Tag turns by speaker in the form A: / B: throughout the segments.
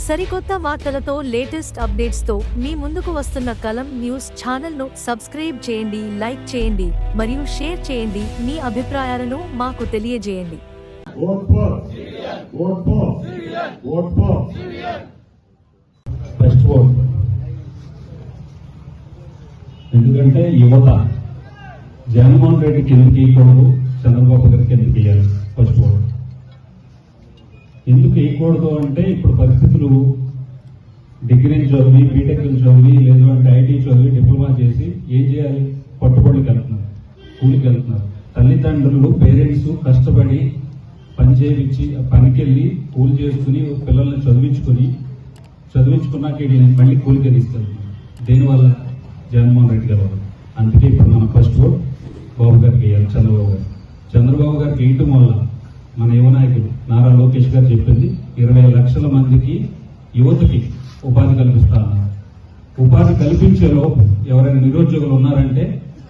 A: సరికొత్త వార్తలతో latest updates తో మీ ముందుకు వస్తున్న కలం న్యూస్ ఛానల్ ను సబ్స్క్రైబ్ చేయండి, లైక్ చేయండి మరియు షేర్ చేయండి. మీ అభిప్రాయాలను మాకు తెలియజేయండి.
B: ఎందుకంటే యువత జగన్మోహన్ రెడ్డికి ఎందుకు ఇవ్వకూడదు, చంద్రబాబు గారికి ఎందుకు ఇవ్వాలి? ఫస్ట్ ఓట్ ఎందుకు వేయకూడదు అంటే ఇప్పుడు పరిస్థితులు డిగ్రీలు చదివి, బీటెక్లు చదివి, లేదు అంటే ఐటీ చదివి, డిప్లొమా చేసి ఏం చేయాలి? పట్టుబడికి వెళ్తున్నారు, కూలికి వెళ్తున్నారు. తల్లిదండ్రులు, పేరెంట్స్ కష్టపడి పని చేయించి పనికి వెళ్ళి కూలి చేసుకుని పిల్లల్ని చదివించుకున్నాక మళ్ళీ కూలికి తీసుకెళ్తున్నారు. దేనివల్ల? జగన్మోహన్ రెడ్డి గారు. అందుకే ఇప్పుడు మనం ఫస్ట్ ఓట్ బాబు గారికి వేయాలి, చంద్రబాబు గారికి వేయటం వల్ల మన యువ నాయకులు నారా లోకేష్ గారు చెప్పింది 20 లక్షల మందికి యువతకి ఉపాధి కల్పిస్తా అన్నారు. ఉపాధి కల్పించే లోపు ఎవరైనా నిరుద్యోగులు ఉన్నారంటే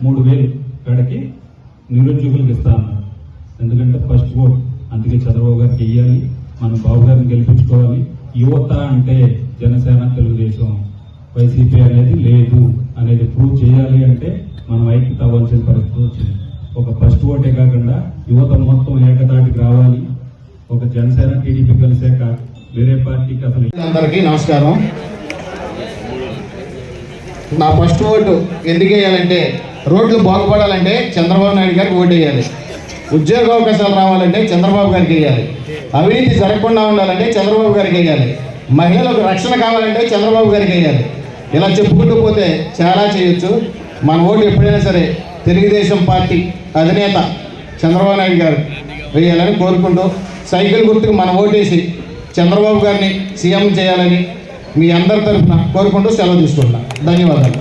B: 3,000 కాడికి నిరుద్యోగులకు ఇస్తా అన్నారు. ఎందుకంటే ఫస్ట్ ఓట్ అందుకే చంద్రబాబు గారికి వేయాలి, మనం బాబు గారిని గెలిపించుకోవాలి. యువత అంటే జనసేన, తెలుగుదేశం, వైసీపీ అనేది లేదు అనేది ప్రూవ్ చేయాలి అంటే మనం ఐక్యత అవ్వాల్సిన పరిస్థితి వచ్చింది. ఒక ఫస్ట్ ఓటే కాకుండా యువత మొత్తం ఏకతాటికి రావాలి. ఒక జనసేన, టీడీపీ కలిసాక వేరే పార్టీకి అసలు.
C: అందరికీ నమస్కారం. నా ఫస్ట్ ఓటు ఎందుకు వేయాలంటే, రోడ్లు బాగుపడాలంటే చంద్రబాబు నాయుడు గారికి ఓటు వేయాలి, ఉద్యోగ అవకాశాలు రావాలంటే చంద్రబాబు గారికి వేయాలి, అవినీతి జరగకుండా ఉండాలంటే చంద్రబాబు గారికి వేయాలి, మహిళలకు రక్షణ కావాలంటే చంద్రబాబు గారికి వేయాలి. ఇలా చెప్పుకుంటూ పోతే చాలా చేయొచ్చు. మన ఓటు ఎప్పుడైనా సరే తెలుగుదేశం పార్టీ అధినేత చంద్రబాబు నాయుడు గారు వేయాలని కోరుకుంటూ, సైకిల్ గుర్తుకు మన ఓటేసి చంద్రబాబు గారిని సీఎం చేయాలని మీ అందరి తరఫున కోరుకుంటూ సెలవు తీసుకుంటున్నాను. ధన్యవాదాలు.